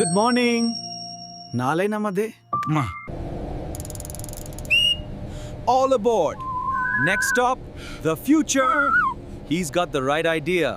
Good morning. நாளை நமதே. All aboard. Next stop, the future. He's got the right idea.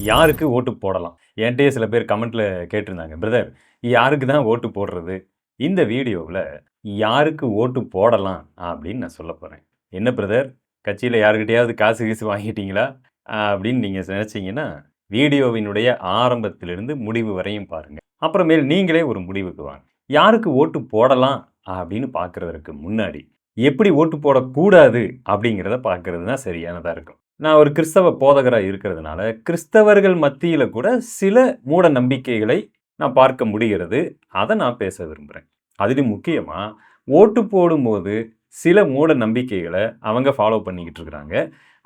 யாருக்கு ஓட்டு போடலாம்? என்கிட்டயே சில பேர் கமெண்ட்ல கேட்டிருந்தாங்க, பிரதர் யாருக்கு தான் ஓட்டு போடுறது? இந்த வீடியோவில் யாருக்கு ஓட்டு போடலாம் அப்படின்னு நான் சொல்ல போகிறேன். என்ன பிரதர், கட்சியில் யாருக்கிட்டையாவது காசு கீசு வாங்கிட்டீங்களா அப்படின்னு நீங்கள் நினச்சிங்கன்னா வீடியோவினுடைய ஆரம்பத்திலிருந்து முடிவு வரையும் பாருங்கள். அப்புறமேல் நீங்களே ஒரு முடிவுக்கு வாங்க. யாருக்கு ஓட்டு போடலாம் அப்படின்னு பார்க்குறதுக்கு முன்னாடி எப்படி ஓட்டு போடக்கூடாது அப்படிங்கிறத பார்க்குறது தான் சரியானதாக இருக்கும். நான் ஒரு கிறிஸ்தவ போதகராக இருக்கிறதுனால கிறிஸ்தவர்கள் மத்தியில் கூட சில மூட நம்பிக்கைகளை நான் பார்க்க முடிகிறது. அதை நான் பேச விரும்புகிறேன். அதிலும் முக்கியமாக ஓட்டு போடும்போது சில மூட நம்பிக்கைகளை அவங்க ஃபாலோ பண்ணிக்கிட்டு இருக்கிறாங்க.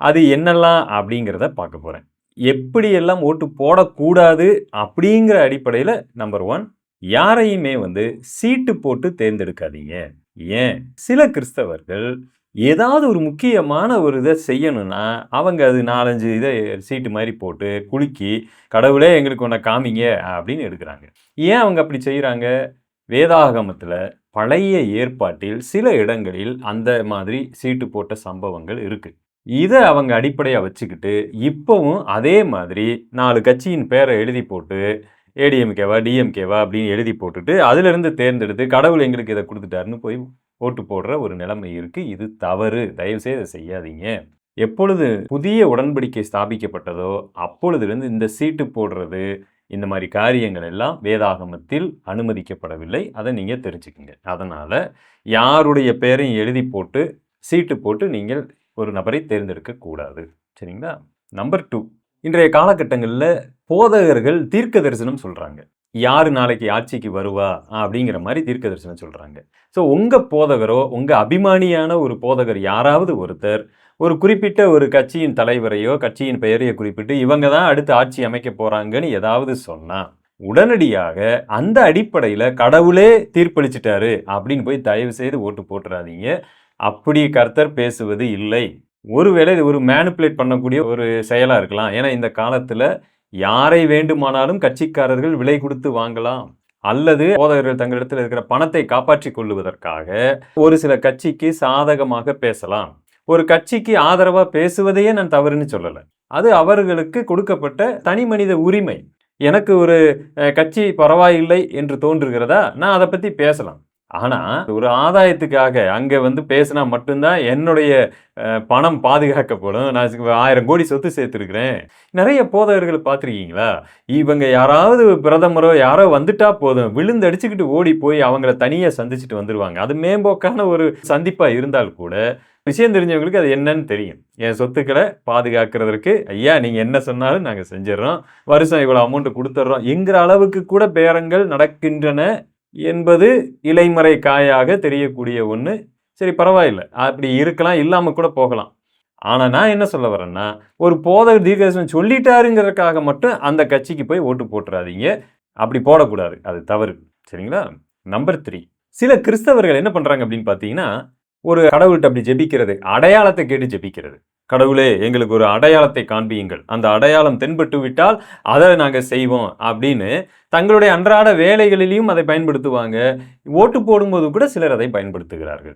அது என்னெல்லாம் அப்படிங்கிறத பார்க்க போகிறேன். எப்படியெல்லாம் ஓட்டு போடக்கூடாது அப்படிங்கிற அடிப்படையில் நம்பர் 1, யாரையுமே சீட்டு போட்டு தேர்ந்தெடுக்காதீங்க. ஏன், சில கிறிஸ்தவர்கள் ஏதாவது ஒரு முக்கியமான ஒரு இதை செய்யணும்னா அவங்க அது 4-5 இதை சீட்டு மாதிரி போட்டு குலுக்கி கடவுளே எங்களுக்கு ஒன்றை காமிங்க அப்படின்னு எடுக்கிறாங்க. ஏன் அவங்க அப்படி செய்கிறாங்க? வேதாகமத்தில் பழைய ஏற்பாட்டில் சில இடங்களில் அந்த மாதிரி சீட்டு போட்ட சம்பவங்கள் இருக்குது. இதை அவங்க அடிப்படையாக வச்சுக்கிட்டு இப்போவும் அதே மாதிரி 4 கட்சியின் பேரை எழுதி போட்டு ஏடிஎம்கேவா டிஎம்கேவா அப்படின்னு எழுதி போட்டுட்டு அதிலிருந்து தேர்ந்தெடுத்து கடவுள் எங்களுக்கு இதை கொடுத்துட்டாருன்னு போய் ஓட்டு போடுற ஒரு நிலைமை இருக்குது. இது தவறு. தயவுசெய்து அதை செய்யாதீங்க. எப்பொழுது புதிய உடன்படிக்கை ஸ்தாபிக்கப்பட்டதோ அப்பொழுதுலேருந்து இந்த சீட்டு போடுறது இந்த மாதிரி காரியங்கள் எல்லாம் வேதாகமத்தில் அனுமதிக்கப்படவில்லை. அதை நீங்கள் தெரிஞ்சுக்கங்க. அதனால் யாருடைய பேரையும் எழுதி போட்டு சீட்டு போட்டு நீங்கள் ஒரு நபரை தேர்ந்தெடுக்கக்கூடாது. சரிங்களா? நம்பர் 2, இன்றைய காலகட்டங்களில் போதகர்கள் தீர்க்க தரிசனம் சொல்கிறாங்க. யார் நாளைக்கு ஆட்சிக்கு வருவா அப்படிங்கிற மாதிரி தீர்க்க தரிசனம் சொல்கிறாங்க. ஸோ உங்கள் போதகரோ உங்கள் அபிமானியான ஒரு போதகர் யாராவது ஒருத்தர் ஒரு குறிப்பிட்ட ஒரு கட்சியின் தலைவரையோ கட்சியின் பெயரையோ குறிப்பிட்டு இவங்க தான் அடுத்து ஆட்சி அமைக்க போகிறாங்கன்னு ஏதாவது சொன்னால் உடனடியாக அந்த அடிப்படையில் கடவுளே தீர்ப்பளிச்சிட்டாரு அப்படின்னு போய் தயவு செய்து ஓட்டு போட்டுறாதீங்க. அப்படி கர்த்தர் பேசுவது இல்லை. ஒருவேளை இது ஒரு மேனிப்புலேட் பண்ணக்கூடிய ஒரு செயலாக இருக்கலாம். ஏன்னா இந்த காலத்தில் யாரை வேண்டுமானாலும் கட்சிக்காரர்கள் விலை கொடுத்து வாங்கலாம். அல்லது போதகர்கள் தங்களிடத்தில் இருக்கிற பணத்தை காப்பாற்றி கொள்ளுவதற்காக ஒரு சில கட்சிக்கு சாதகமாக பேசலாம். ஒரு கட்சிக்கு ஆதரவாக பேசுவதையே நான் தவறுன்னு சொல்லலை. அது அவர்களுக்கு கொடுக்கப்பட்ட தனி மனித உரிமை. எனக்கு ஒரு கட்சி பரவாயில்லை என்று தோன்றுகிறதா, நான் அதை பற்றி பேசலாம். ஆனால் ஒரு ஆதாயத்துக்காக அங்கே பேசினா மட்டும்தான் என்னுடைய பணம் பாதுகாக்கப்படும், நான் 1000 கோடி சொத்து சேர்த்துருக்கிறேன். நிறைய போதகர்கள் பார்த்துருக்கீங்களா? இவங்க யாராவது பிரதமரோ யாரோ வந்துட்டா போதும் விழுந்து அடிச்சுக்கிட்டு ஓடி போய் அவங்கள தனியாக சந்திச்சுட்டு வந்துடுவாங்க. அது மேம்போக்கான ஒரு சந்திப்பாக இருந்தால் கூட விஷயம் தெரிஞ்சவங்களுக்கு அது என்னன்னு தெரியும். என் சொத்துக்களை பாதுகாக்கிறதுக்கு ஐயா நீங்கள் என்ன சொன்னாலும் நாங்கள் செஞ்சிடறோம், வருஷம் இவ்வளோ அமௌண்ட்டு கொடுத்துட்றோம் என்கிற அளவுக்கு கூட பேரங்கள் நடக்கின்றன என்பது இலைமறை காயாக தெரியக்கூடிய ஒன்று. சரி, பரவாயில்லை, அப்படி இருக்கலாம், இல்லாமல் கூட போகலாம். ஆனால் நான் என்ன சொல்ல வரேன்னா, ஒரு போதகர் தீர்க்கதரிசனம் சொல்லிட்டாருங்கிறதுக்காக மட்டும் அந்த கட்சிக்கு போய் ஓட்டு போட்டுறாதீங்க. அப்படி போடக்கூடாது, அது தவறு. சரிங்களா? நம்பர் 3, சில கிறிஸ்தவர்கள் என்ன பண்ணுறாங்க அப்படின்னு பார்த்தீங்கன்னா, ஒரு கடவுள்கிட்ட அப்படி ஜெபிக்கிறது, அடையாளத்தை கேட்டு ஜெபிக்கிறது. கடவுளே எங்களுக்கு ஒரு அடையாளத்தை காண்பியுங்கள், அந்த அடையாளம் தென்பட்டு விட்டால் அதை நாங்கள் செய்வோம் அப்படின்னு தங்களுடைய அன்றாட வேலைகளிலையும் அதை பயன்படுத்துவாங்க. ஓட்டு போடும்போது கூட சிலர் அதை பயன்படுத்துகிறார்கள்.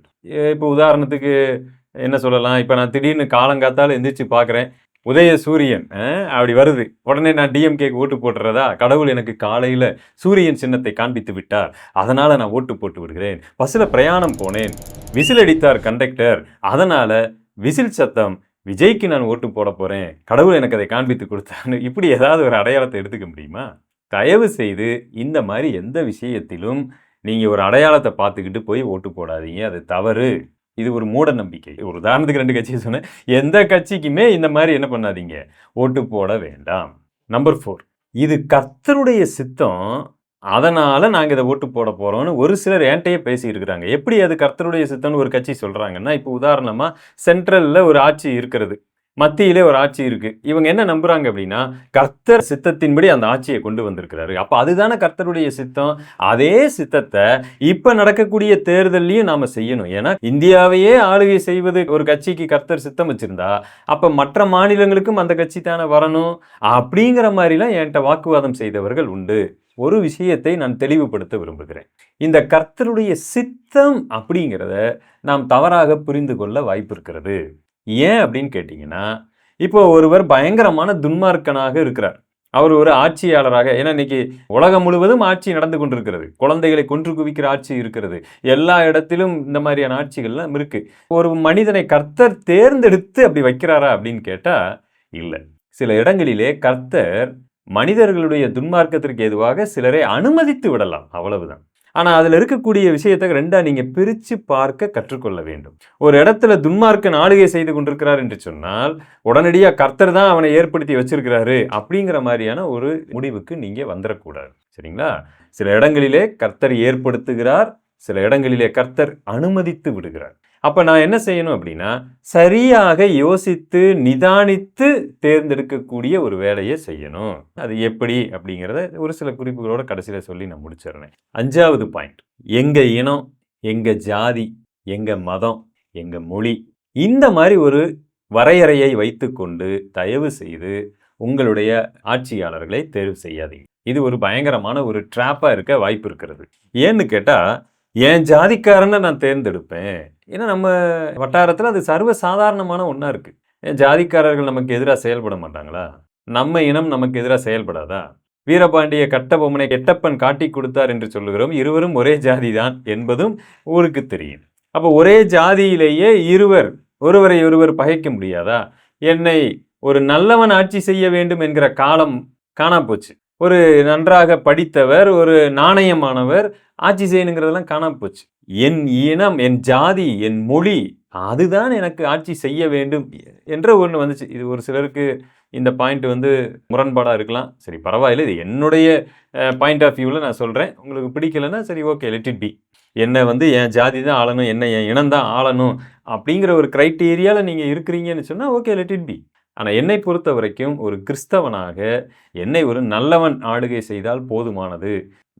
இப்போ உதாரணத்துக்கு என்ன சொல்லலாம், இப்போ நான் திடீர்னு காலங்காத்தால் எந்திரிச்சு பார்க்குறேன், உதய சூரியன் அப்படி வருது, உடனே நான் டிஎம்கேக்கு ஓட்டு போட்டுறதா? கடவுள் எனக்கு காலையில் சூரியன் சின்னத்தை காண்பித்து விட்டார், அதனால் நான் ஓட்டு போட்டு விடுகிறேன். பஸ்ஸில் பிரயாணம் போனேன், விசில் அடித்தார் கண்டக்டர், அதனால் விசில் சத்தம், விஜய்க்கு நான் ஓட்டு போட போகிறேன், கடவுள் எனக்கு அதை காண்பித்து கொடுத்தான்னு இப்படி ஏதாவது ஒரு அடையாளத்தை எடுத்துக்க முடியுமா? தயவு செய்து இந்த மாதிரி எந்த விஷயத்திலும் நீங்கள் ஒரு அடையாளத்தை பார்த்துக்கிட்டு போய் ஓட்டு போடாதீங்க. அது தவறு. இது ஒரு மூட நம்பிக்கை. ஒரு உதாரணத்துக்கு 2 கட்சியை சொன்னேன். எந்த கட்சிக்குமே இந்த மாதிரி என்ன பண்ணாதீங்க, ஓட்டு போட வேண்டாம். நம்பர் 4, இது கர்த்தருடைய சித்தம், அதனால் நாங்கள் இதை ஓட்டு போட போகிறோம்னு ஒரு சிலர் என்கிட்டயே பேசிகிட்டு இருக்கிறாங்க. எப்படி அது கர்த்தருடைய சித்தம்னு ஒரு கட்சி சொல்கிறாங்கன்னா, இப்போ உதாரணமாக சென்ட்ரலில் ஒரு ஆட்சி இருக்கிறது, மத்தியிலே ஒரு ஆட்சி இருக்கு. இவங்க என்ன நம்புறாங்க அப்படின்னா, கர்த்தர் சித்தத்தின்படி அந்த ஆட்சியை கொண்டு வந்திருக்கிறாரு. அப்ப அதுதானே கர்த்தருடைய சித்தம். அதே சித்தத்தை இப்ப நடக்கக்கூடிய தேர்தலையும் நாம செய்யணும். ஏன்னா இந்தியாவையே ஆளுகை செய்வது ஒரு கட்சிக்கு கர்த்தர் சித்தம் வச்சிருந்தா, அப்ப மற்ற மாநிலங்களுக்கும் அந்த கட்சி தானே வரணும். அப்படிங்கிற மாதிரிலாம் என்கிட்ட வாக்குவாதம் செய்தவர்கள் உண்டு. ஒரு விஷயத்தை நான் தெளிவுபடுத்த விரும்புகிறேன். இந்த கர்த்தருடைய சித்தம் அப்படிங்கிறத நாம் தவறாக புரிந்து கொள்ள வாய்ப்பு இருக்கிறது. ஏன் அப்படின்னு கேட்டீங்கன்னா, இப்போ ஒருவர் பயங்கரமான துன்மார்க்கனாக இருக்கிறார். அவர் ஒரு ஆட்சியாளராக, ஏன்னா இன்னைக்கு உலகம் முழுவதும் ஆட்சி நடந்து கொண்டிருக்கிறது. குழந்தைகளை கொன்று குவிக்கிற ஆட்சி இருக்கிறது. எல்லா இடத்திலும் இந்த மாதிரியான ஆட்சிகள்லாம் இருக்கு. ஒரு மனிதனை கர்த்தர் தேர்ந்தெடுத்து அப்படி வைக்கிறாரா அப்படின்னு கேட்டா இல்லை. சில இடங்களிலே கர்த்தர் மனிதர்களுடைய துன்மார்க்கத்திற்கு எதுவாக சிலரை அனுமதித்து விடலாம், அவ்வளவுதான். ஆனா அதுல இருக்கக்கூடிய விஷயத்தை ரெண்டா நீங்க பிரிச்சு பார்க்க கற்றுக்கொள்ள வேண்டும். ஒரு இடத்துல துன்மார்க்கன் ஆளுகை செய்து கொண்டிருக்கிறார் என்று சொன்னால் உடனடியா கர்த்தர் தான் அவனை ஏற்படுத்தி வச்சிருக்கிறாரு அப்படிங்கிற மாதிரியான ஒரு முடிவுக்கு நீங்க வந்துடக்கூடாது. சரிங்களா? சில இடங்களிலே கர்த்தர் ஏற்படுத்துகிறார், சில இடங்களிலே கர்த்தர் அனுமதித்து விடுகிறார். அப்ப நான் என்ன செய்யணும் அப்படின்னா, சரியாக யோசித்து நிதானித்து தேர்ந்தெடுக்கக்கூடிய ஒரு வேலையை செய்யணும். அது எப்படி அப்படிங்கிறத ஒரு சில குறிப்புகளோட கடைசியில சொல்லி நான் முடிச்சிடுறேன். 5வது பாயிண்ட், எங்க இனம், எங்க ஜாதி, எங்க மதம், எங்க மொழி, இந்த மாதிரி ஒரு வரையறையை வைத்துக்கொண்டு தயவு செய்து உங்களுடைய ஆட்சியாளர்களை தேர்வு செய்யாதீங்க. இது ஒரு பயங்கரமான ஒரு ட்ராப்பா இருக்க வாய்ப்பு இருக்கிறது. ஏன்னு கேட்டா, என் ஜாதிக்காரனை நான் தேர்ந்தெடுப்பேன். ஏன்னா நம்ம வட்டாரத்தில் அது சர்வ சாதாரணமான ஒன்றா இருக்குது. என் ஜாதிக்காரர்கள் நமக்கு எதிராக செயல்பட மாட்டாங்களா? நம்ம இனம் நமக்கு எதிராக செயல்படாதா? வீரபாண்டிய கட்டபொம்மனை கெட்டப்பன் காட்டி கொடுத்தார் என்று சொல்லுகிறோம். இருவரும் ஒரே ஜாதி தான் என்பதும் ஊருக்கு தெரியும். அப்போ ஒரே ஜாதியிலேயே ஒருவரை ஒருவர் பகைக்க முடியாதா? என்னை ஒரு நல்லவன் ஆட்சி செய்ய வேண்டும் என்கிற காலம் காணா போச்சு. ஒரு நன்றாக படித்தவர், ஒரு நாணயமானவர் ஆட்சி செய்யணுங்கிறதெல்லாம் காணாம போச்சு. என் இனம், என் ஜாதி, என் மொழி, அதுதான் எனக்கு ஆட்சி செய்ய வேண்டும் என்ற ஒன்று வந்துச்சு. இது ஒரு சிலருக்கு இந்த பாயிண்ட் முரண்பாடாக இருக்கலாம். சரி, பரவாயில்லை, இது என்னுடைய பாயிண்ட் ஆஃப் வியூவில் நான் சொல்கிறேன். உங்களுக்கு பிடிக்கலைன்னா சரி, ஓகே, லெட் இட் பி. என்னை என் ஜாதி தான் ஆளணும், என் இனம் தான் ஆளணும் அப்படிங்கிற ஒரு க்ரைட்டீரியாவில் நீங்கள் இருக்கிறீங்கன்னு சொன்னால் ஓகே, லெட் இட் பி. ஆனால் என்னை பொறுத்த வரைக்கும் ஒரு கிறிஸ்தவனாக என்னை ஒரு நல்லவன் ஆளுகை செய்தால் போதுமானது.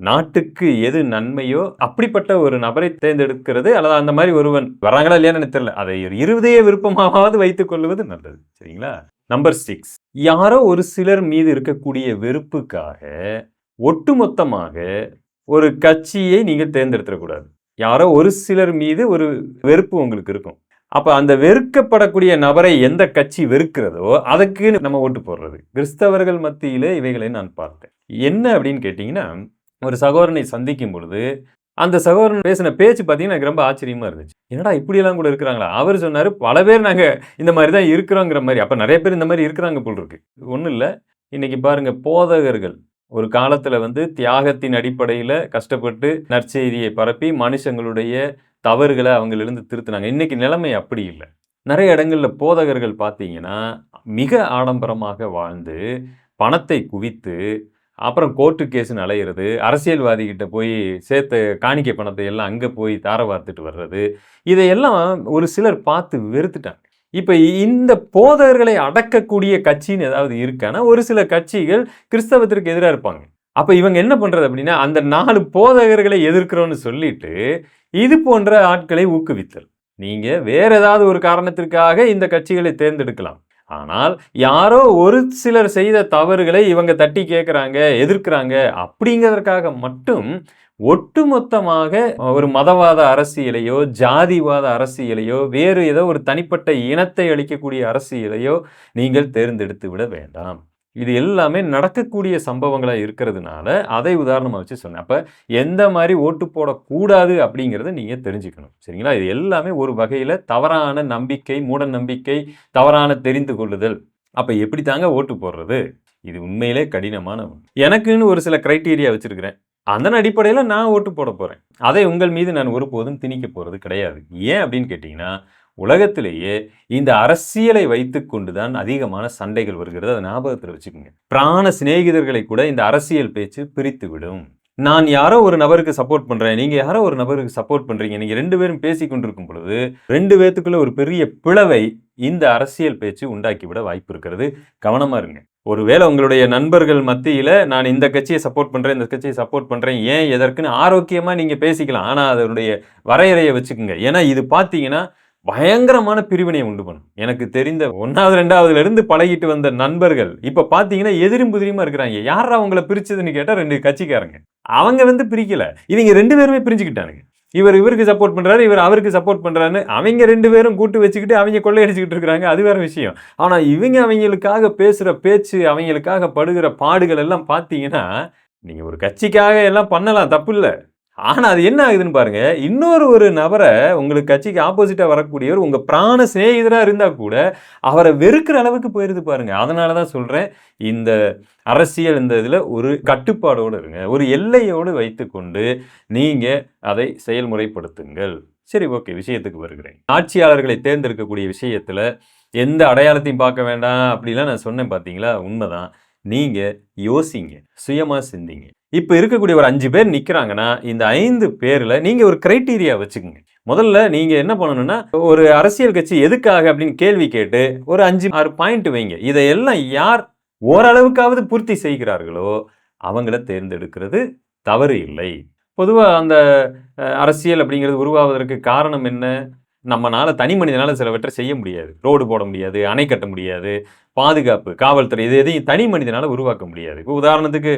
நாட்டுக்கு எது நன்மையோ அப்படிப்பட்ட ஒரு நபரை தேர்ந்தெடுக்கிறது, அல்லது அந்த மாதிரி ஒருவன் வராங்களா இல்லையான்னு தெரியல, அதை இருதய விருப்பமாவது வைத்துக் கொள்வது நல்லது. சரிங்களா? நம்பர் 6, யாரோ ஒரு சிலர் மீது இருக்கக்கூடிய வெறுப்புக்காக ஒட்டுமொத்தமாக ஒரு கட்சியை நீங்கள் தேர்ந்தெடுத்துடக்கூடாது. யாரோ ஒரு சிலர் மீது ஒரு வெறுப்பு உங்களுக்கு இருக்கும். அப்ப அந்த வெறுக்கப்படக்கூடிய நபரை எந்த கட்சி வெறுக்கிறதோ அதுக்கு நம்ம ஓட்டு போடுறது. கிறிஸ்தவர்கள் மத்தியிலே இவைகளை நான் பார்த்தேன். என்ன அப்படின்னு கேட்டீங்கன்னா, ஒரு சகோதரனை சந்திக்கும் பொழுது அந்த சகோதரன் பேசின பேச்சு பார்த்தீங்கன்னா எனக்கு ரொம்ப ஆச்சரியமா இருந்துச்சு. என்னடா இப்படியெல்லாம் கூட இருக்கிறாங்களா? அவர் சொன்னாரு, பல பேர் நாங்க இந்த மாதிரி தான் இருக்கிறோங்கிற மாதிரி. அப்ப நிறைய பேர் இந்த மாதிரி இருக்கிறாங்க போல் இருக்கு. ஒன்றும் இல்லை, இன்னைக்கு பாருங்க, போதகர்கள் ஒரு காலத்துல தியாகத்தின் அடிப்படையில் கஷ்டப்பட்டு நற்செய்தியை பரப்பி மனுஷங்களுடைய தவறுகளை அவங்களிருந்து திருத்தினாங்க. இன்னைக்கு நிலைமை அப்படி இல்லை. நிறைய இடங்கள்ல போதகர்கள் பார்த்தீங்கன்னா மிக ஆடம்பரமாக வாழ்ந்து பணத்தை குவித்து அப்புறம் கோர்ட்டு கேஸுன்னு அலையிறது, அரசியல்வாதிகிட்ட போய் சேர்த்த காணிக்கை பணத்தை எல்லாம் அங்கே போய் தார வார்த்துட்டு வர்றது, இதையெல்லாம் ஒரு சிலர் பார்த்து வெறுத்துட்டாங்க. இப்போ இந்த போதகர்களை அடக்கக்கூடிய கட்சின்னு ஏதாவது இருக்கான்னா ஒரு சில கட்சிகள் கிறிஸ்தவத்திற்கு எதிராக இருப்பாங்க. அப்போ இவங்க என்ன பண்ணுறது அப்படின்னா, அந்த 4 போதகர்களை எதிர்க்கிறோன்னு சொல்லிட்டு இது போன்ற ஆட்களை ஊக்குவித்தல். நீங்கள் வேற ஏதாவது ஒரு காரணத்திற்காக இந்த கட்சிகளை தேர்ந்தெடுக்கலாம். ஆனால் யாரோ ஒரு சிலர் செய்த தவறுகளை இவங்க தட்டி கேட்குறாங்க, எதிர்க்கிறாங்க அப்படிங்கிறதுக்காக மட்டும் ஒட்டுமொத்தமாக ஒரு மதவாத அரசியலையோ ஜாதிவாத அரசியலையோ வேறு ஏதோ ஒரு தனிப்பட்ட இனத்தை அளிக்கக்கூடிய அரசியலையோ நீங்கள் தேர்ந்தெடுத்து விட வேண்டாம். இது எல்லாமே நடக்கக்கூடிய சம்பவங்களாக இருக்கிறதுனால அதை உதாரணமாக வச்சு சொன்னேன். அப்போ எந்த மாதிரி ஓட்டு போடக்கூடாது அப்படிங்கிறத நீங்கள் தெரிஞ்சுக்கணும். சரிங்களா? இது எல்லாமே ஒரு வகையில் தவறான நம்பிக்கை, மூட நம்பிக்கை, தவறான தெரிந்து கொள்ளுதல். அப்போ எப்படி தாங்க ஓட்டு போடுறது? இது உண்மையிலே கடினமான ஒன்று. எனக்குன்னு ஒரு சில கிரைட்டீரியா வச்சுருக்கிறேன். அதன் அடிப்படையில் நான் ஓட்டு போட போகிறேன். அதை உங்கள் மீது நான் ஒருபோதும் திணிக்க போகிறது கிடையாது. ஏன் அப்படின்னு கேட்டிங்கன்னா, உலகத்திலேயே இந்த அரசியலை வைத்து கொண்டுதான் அதிகமான சண்டைகள் வருகிறது. அதை ஞாபகத்தில் வச்சுக்கோங்க. பிராண சிநேகிதர்களை கூட இந்த அரசியல் பேச்சு பிரித்து விடும். நான் யாரோ ஒரு நபருக்கு சப்போர்ட் பண்றேன், நீங்க யாரோ ஒரு நபருக்கு சப்போர்ட் பண்றீங்க, நீங்க 2 பேரும் பேசிக் கொண்டிருக்கும் பொழுது 2 பேத்துக்குள்ள ஒரு பெரிய பிளவை இந்த அரசியல் பேச்சு உண்டாக்கிவிட வாய்ப்பு இருக்கிறது. கவனமா இருங்க. ஒருவேளை உங்களுடைய நண்பர்கள் மத்தியில நான் இந்த கட்சியை சப்போர்ட் பண்றேன், இந்த கட்சியை சப்போர்ட் பண்றேன், ஏன் எதற்குன்னு ஆரோக்கியமா நீங்க பேசிக்கலாம். ஆனா அதனுடைய வரையறையை வச்சுக்கோங்க. ஏன்னா இது பார்த்தீங்கன்னா பயங்கரமான பிரிவினையை உண்டு பண்ணும். எனக்கு தெரிந்த 1வது 2வதுல இருந்து பழகிட்டு வந்த நண்பர்கள் இப்ப பாத்தீங்கன்னா எதிரும் புதிரியுமா இருக்கிறாங்க. யாரா அவங்கள பிரிச்சதுன்னு கேட்டா 2 கட்சிக்காரங்க. அவங்க பிரிக்கல, இவங்க 2 பேருமே பிரிஞ்சுக்கிட்டானுங்க. இவருக்கு சப்போர்ட் பண்றாரு, இவர் அவருக்கு சப்போர்ட் பண்றாருன்னு அவங்க 2 பேரும் கூட்டு வச்சுக்கிட்டு அவங்க கொள்ளையடிச்சுக்கிட்டு இருக்காங்க. அது வேற விஷயம். ஆனா அவங்களுக்காக பேசுற பேச்சு, அவங்களுக்காக படுகிற பாடுகள் எல்லாம் பாத்தீங்கன்னா, நீங்க ஒரு கட்சிக்காக எல்லாம் பண்ணலாம், தப்பு இல்ல. ஆனா அது என்ன ஆகுதுன்னு பாருங்க, இன்னொரு நபரை உங்களுக்கு கட்சிக்கு ஆப்போசிட்டா வரக்கூடியவர் உங்க பிராண சிநேகிதரா இருந்தா கூட அவரை வெறுக்கிற அளவுக்கு போயிருது பாருங்க. அதனாலதான் சொல்றேன், இந்த அரசியல் இந்த இதுல ஒரு கட்டுப்பாடோடு இருங்க, ஒரு எல்லையோடு வைத்துக்கொண்டு நீங்க அதை செயல்முறைப்படுத்துங்கள். சரி, ஓகே, விஷயத்துக்கு வருகிறேன். ஆட்சியாளர்களை தேர்ந்தெடுக்கக்கூடிய விஷயத்துல எந்த அடையாளத்தையும் பார்க்க வேண்டாம் அப்படிலாம் நான் சொன்னேன் பாத்தீங்களா? உண்மைதான். நீங்க யோசிங்க, சுயமா சிந்திங்க. இப்ப இருக்கக்கூடிய ஒரு 5 பேர் நிக்கிறாங்கன்னா இந்த 5 பேர்ல நீங்க ஒரு கிரைட்டீரியா வச்சுக்கோங்க. முதல்ல நீங்க என்ன பண்ணணும்னா, ஒரு அரசியல் கட்சி எதுக்காக அப்படின்னு கேள்வி கேட்டு ஒரு 5-6 பாயிண்ட் வைங்க. இதையெல்லாம் யார் ஓரளவுக்காவது பூர்த்தி செய்கிறார்களோ அவங்கள தேர்ந்தெடுக்கிறது தவறு இல்லை. பொதுவா அந்த அரசியல் அப்படிங்கிறது உருவாவதற்கு காரணம் என்ன? நம்மனால தனி மனிதனால சிலவற்றை செய்ய முடியாது. ரோடு போட முடியாது, அணை கட்ட முடியாது, பாதுகாப்பு, காவல்துறை இது எதையும் தனி மனிதனால உருவாக்க முடியாது. இப்போ உதாரணத்துக்கு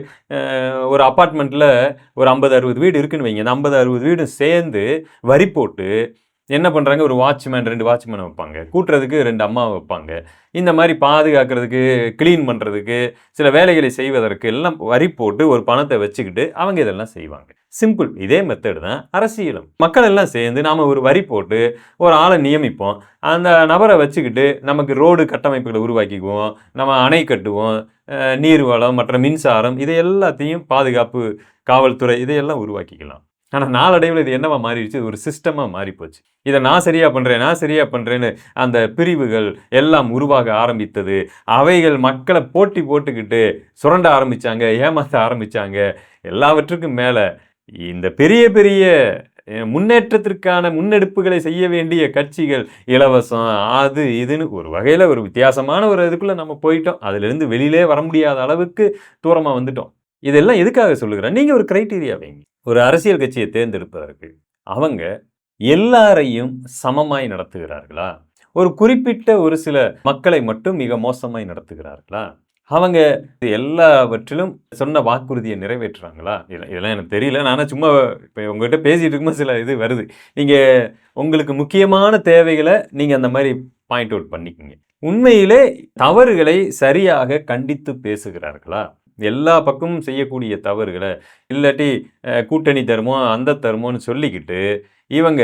ஒரு அப்பார்ட்மெண்ட்ல ஒரு 50-60 வீடு இருக்குன்னு வைங்க. இந்த 50-60 வீடு சேர்ந்து வரி போட்டு என்ன பண்றாங்க, ஒரு வாட்ச்மேன் 2 வாட்ச்மேனை வைப்பாங்க, கூட்டுறதுக்கு 2 அம்மாவை வைப்பாங்க. இந்த மாதிரி பாதுகாக்கிறதுக்கு, கிளீன் பண்றதுக்கு, சில வேலைகளை செய்வதற்கு எல்லாம் வரி போட்டு ஒரு பணத்தை வச்சுக்கிட்டு அவங்க இதெல்லாம் செய்வாங்க. சிம்பிள். இதே மெத்தட் தான் அரசியலும். மக்கள் எல்லாம் சேர்ந்து நாம ஒரு வரி போட்டு ஒரு ஆளை நியமிப்போம். அந்த நபரை வச்சுக்கிட்டு நமக்கு ரோடு கட்டமைப்புகளை உருவாக்கிக்குவோம், நம்ம அணை கட்டுவோம், நீர்வளம், மற்ற மின்சாரம், இதை எல்லாத்தையும் பாதுகாப்பு, காவல்துறை இதையெல்லாம் உருவாக்கிக்கலாம். ஆனா நாளடைவில் இது என்னவா மாறிடுச்சு, ஒரு சிஸ்டமா மாறி போச்சு. இதை நான் சரியா பண்றேன்னு அந்த பிரிவுகள் எல்லாம் உருவாக ஆரம்பித்தது. அவைகள் மக்களை போட்டி போட்டுக்கிட்டு சுரண்ட ஆரம்பிச்சாங்க, ஏமாத்த ஆரம்பிச்சாங்க. எல்லாவற்றுக்கும் மேல இந்த பெரிய பெரிய முன்னேற்றத்திற்கான முன்னெடுப்புகளை செய்ய வேண்டிய கட்சிகள் இலவசம் அது இதுன்னு ஒரு வகையில ஒரு வித்தியாசமான ஒரு இதுக்குள்ள நம்ம போயிட்டோம். அதுல இருந்து வெளியிலே வர முடியாத அளவுக்கு தூரமா வந்துட்டோம். இதெல்லாம் எதுக்காக சொல்லுகிறேன், நீங்க ஒரு கிரைட்டீரியா வைங்க. ஒரு அரசியல் கட்சியை தேர்ந்தெடுப்பதற்கு அவங்க எல்லாரையும் சமமாய் நடத்துகிறார்களா? ஒரு குறிப்பிட்ட ஒரு சில மக்களை மட்டும் மிக மோசமாய் நடத்துகிறார்களா? அவங்க எல்லாவற்றிலும் சொன்ன வாக்குறுதியை நிறைவேற்றுறாங்களா? இதெல்லாம் எனக்கு தெரியல. நானும் சும்மா இப்போ உங்ககிட்ட பேசிட்டு இருக்கும்போது சில இது வருது. நீங்க உங்களுக்கு முக்கியமான தேவைகளை நீங்க அந்த மாதிரி பாயிண்ட் அவுட் பண்ணிக்கோங்க. உண்மையிலே தவறுகளை சரியாக கண்டித்து பேசுகிறார்களா? எல்லா பக்கமும் செய்யக்கூடிய தவறுகளை இல்லாட்டி கூட்டணி தருமம் அந்த தருமோன்னு சொல்லிக்கிட்டு இவங்க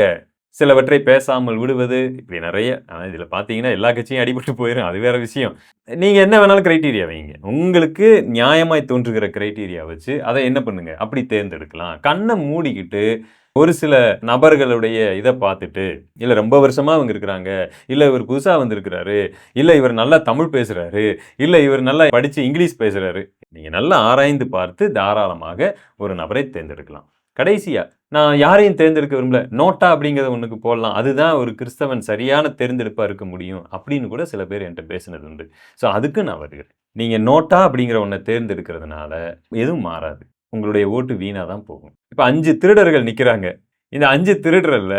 சிலவற்றை பேசாமல் விடுவது, இப்படி நிறைய. இதில் பார்த்தீங்கன்னா எல்லா கட்சியும் அடிபட்டு போயிடும், அது வேற விஷயம். நீங்கள் என்ன வேணாலும் கிரைட்டீரியா வைங்க, உங்களுக்கு நியாயமாய் தோன்றுகிற கிரைட்டீரியா வச்சு அதை என்ன பண்ணுங்க, அப்படி தேர்ந்தெடுக்கலாம். கண்ணை மூடிக்கிட்டு ஒரு சில நபர்களுடைய இதை பார்த்துட்டு, இல்லை ரொம்ப வருஷமாக அவங்க இருக்கிறாங்க, இல்லை இவர் புதுசாக வந்திருக்கிறாரு, இல்லை இவர் நல்லா தமிழ் பேசுகிறாரு, இல்லை இவர் நல்லா படித்து இங்கிலீஷ் பேசுகிறாரு, நீங்கள் நல்லா ஆராய்ந்து பார்த்து தாராளமாக ஒரு நபரை தேர்ந்தெடுக்கலாம். கடைசியாக நான் யாரையும் தேர்ந்தெடுக்க விரும்பல, நோட்டா அப்படிங்கிறத ஒன்றுக்கு போடலாம், அதுதான் ஒரு கிறிஸ்தவன் சரியான தேர்ந்தெடுப்பாக இருக்க முடியும் அப்படின்னு கூட சில பேர் என்கிட்ட பேசினது உண்டு. ஸோ அதுக்கு நான் வருகிறேன். நீங்கள் நோட்டா அப்படிங்கிற ஒன்றை தேர்ந்தெடுக்கிறதுனால எதுவும் மாறாது, உங்களுடைய ஓட்டு வீணாக தான் போகும். இப்போ 5 திருடர்கள் நிற்கிறாங்க. இந்த 5 திருடரில்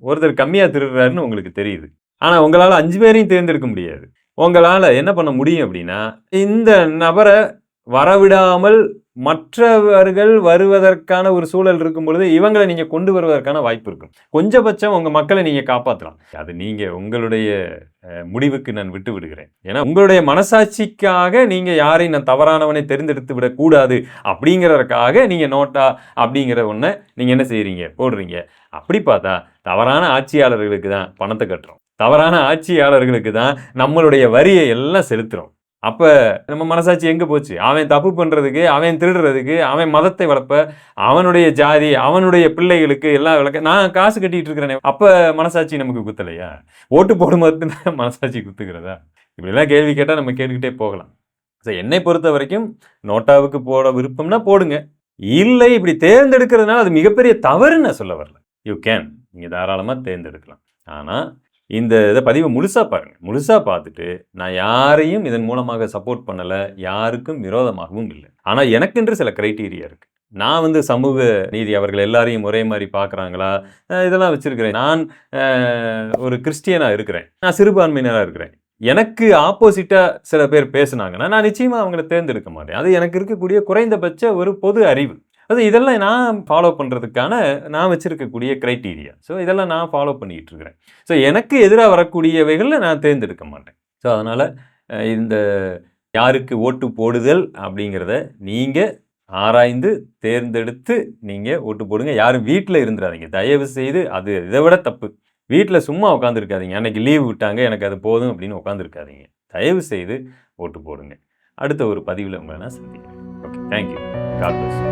ஒருத்தர் கம்மியாக திருடுறாருன்னு உங்களுக்கு தெரியுது. ஆனால் உங்களால் 5 பேரையும் தேர்ந்தெடுக்க முடியாது. உங்களால் என்ன பண்ண முடியும் அப்படின்னா, இந்த நபரை வரவிடாமல் மற்றவர்கள் வருவதற்கான ஒரு சூழல் இருக்கும் பொழுது இவங்களை நீங்கள் கொண்டு வருவதற்கான வாய்ப்பு இருக்கும். கொஞ்சபட்சம் உங்கள் மக்களை நீங்கள் காப்பாற்றலாம். அது நீங்கள் உங்களுடைய முடிவுக்கு நான் விட்டு விடுகிறேன். ஏன்னா உங்களுடைய மனசாட்சிக்காக நீங்கள் யாரையும் நான் தவறானவனை தெரிந்தெடுத்து விடக்கூடாது அப்படிங்கிறதுக்காக நீங்கள் நோட்டா அப்படிங்கிற ஒன்றை நீங்கள் என்ன செய்கிறீங்க, போடுறீங்க. அப்படி பார்த்தா தவறான ஆட்சியாளர்களுக்கு தான் பணத்தை கட்டுறோம், தவறான ஆட்சியாளர்களுக்கு தான் நம்மளுடைய வரியை எல்லாம் செலுத்துகிறோம். அப்போ நம்ம மனசாட்சி எங்கே போச்சு? அவன் தப்பு பண்ணுறதுக்கு, அவன் திருடுறதுக்கு, அவன் மதத்தை வளர்ப்ப, அவனுடைய ஜாதி, அவனுடைய பிள்ளைகளுக்கு எல்லாம் விளக்க நான் காசு கட்டிகிட்டு இருக்கிறேனே, அப்போ மனசாட்சி நமக்கு குத்தலையா? ஓட்டு போடும்போது தான் மனசாட்சி குத்துக்கிறதா? இப்படிலாம் கேள்வி கேட்டால் நம்ம கேட்டுக்கிட்டே போகலாம். ஸோ என்னை பொறுத்த வரைக்கும் நோட்டாவுக்கு போட விருப்பம்னா போடுங்க, இல்லை இப்படி தேர்ந்தெடுக்கிறதுனால அது மிகப்பெரிய தவறுன்னு நான் சொல்ல வரல. யூ கேன், நீங்கள் தாராளமாக தேர்ந்தெடுக்கலாம். ஆனால் இந்த இதை பதிவை முழுசாக பாருங்கள். முழுசாக பார்த்துட்டு நான் யாரையும் இதன் மூலமாக சப்போர்ட் பண்ணலை, யாருக்கும் விரோதமாகவும் இல்லை. ஆனால் எனக்கென்று சில க்ரைட்டீரியா இருக்குது. நான் சமூக நீதி அவர்கள் எல்லாரையும் ஒரே மாதிரி பார்க்குறாங்களா, இதெல்லாம் வச்சுருக்கிறேன். நான் ஒரு கிறிஸ்டியனாக இருக்கிறேன், நான் சிறுபான்மையினராக இருக்கிறேன். எனக்கு ஆப்போசிட்டாக சில பேர் பேசுனாங்கன்னா நான் நிச்சயமாக அவங்கள தேர்ந்தெடுக்க மாட்டேன். அது எனக்கு இருக்கக்கூடிய குறைந்தபட்ச ஒரு பொது அறிவு. இதெல்லாம் நான் ஃபாலோ பண்ணுறதுக்கான நான் வச்சுருக்கக்கூடிய க்ரைட்டீரியா. ஸோ இதெல்லாம் நான் ஃபாலோ பண்ணிக்கிட்டு இருக்கிறேன். ஸோ எனக்கு எதிராக வரக்கூடியவைகளில் நான் தேர்ந்தெடுக்க மாட்டேன். ஸோ அதனால் இந்த யாருக்கு ஓட்டு போடுதல் அப்படிங்கிறத நீங்கள் ஆராய்ந்து தேர்ந்தெடுத்து நீங்கள் ஓட்டு போடுங்க. யாரும் வீட்டில் இருந்துடாதீங்க தயவு செய்து. அது இதை விட தப்பு. வீட்டில் சும்மா உட்காந்துருக்காதீங்க. அன்றைக்கி லீவ் விட்டாங்க எனக்கு அது போதும் அப்படின்னு உட்காந்துருக்காதீங்க. தயவு செய்து ஓட்டு போடுங்க. அடுத்த ஒரு பதிவில் உங்களை நான் சந்திக்கிறேன். Okay, thank you. God plus.